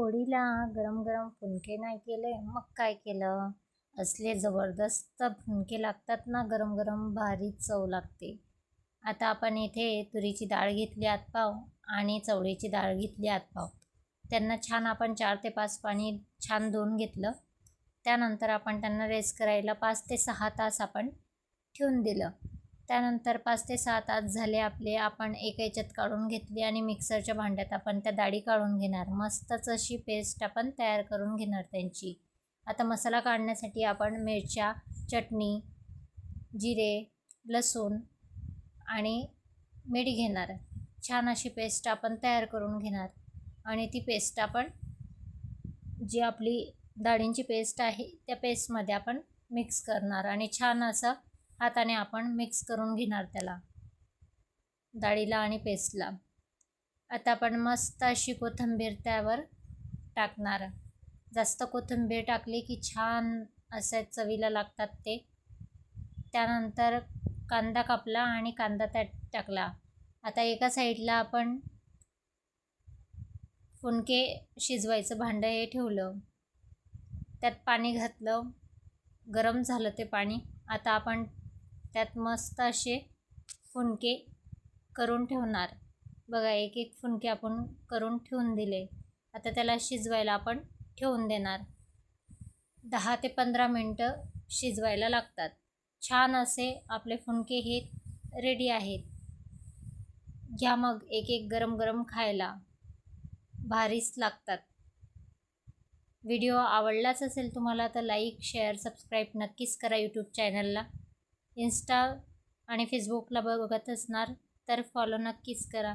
होळीला गरम गरम फुनके नाही केले मग काय केलं. असले जबरदस्त फुनके लागतात ना, गरम गरम भारी चव लागते. आता आपण इथे तुरीची डाळ घेतली आतपाव आणि चवळीची डाळ घेतली आतपाव. त्यांना छान आपण 4 ते 5 पाणी छान धुवून घेतलं. त्यानंतर आपण त्यांना रेस्ट करायला 5 ते 6 तास आपण ठेवून दिलं. त्यानंतर 5 ते 6 तास झाले आपले. आपण एका याच्यात काढून घेतली आणि मिक्सरच्या भांड्यात आपण त्या डाळी काढून घेणार. मस्तच अशी पेस्ट आपण तयार करून घेणार त्यांची. आता मसाला काढण्यासाठी आपण मिरच्या, चटणी, जिरे, लसूण आणि मीठ घेणार. छान अशी पेस्ट आपण तयार करून घेणार आणि ती पेस्ट आपण जी आपली डाळींची पेस्ट आहे त्या पेस्टमध्ये आपण मिक्स करणार आणि छान असं हाताने आपण मिक्स करून घेणार त्याला, डाळीला आणि पेस्टला. आता आपण मस्त अशी कोथिंबीर त्यावर टाकणार. जास्त कोथिंबीर टाकली की छान असे चवीला लागतात ते. त्यानंतर कांदा कापला आणि कांदा त्यात टाकला. आता एका साईडला आपण फुनके शिजवायचं भांडं हे ठेवलं. त्यात पाणी घातलं, गरम झालं ते पाणी. आता आपण त्यात मस्त असे फुनके करून ठेवणार. बघा, एक एक फुनके आपण करून ठेवून दिले. आता त्याला शिजवायला आपण ठेवून देणार. 10 ते 15 मिनटं शिजवायला लागतात. छान असे आपले फुनके हे रेडी आहेत. घ्या मग एक एक गरम गरम खायला, भारीच लागतात. व्हिडिओ आवडलाच असेल तुम्हाला तर लाईक, शेअर, सबस्क्राईब नक्कीच करा यूट्यूब चॅनलला. इंस्टा आणि फेसबुकला बघत असणार तर फॉलो नक्कीच करा.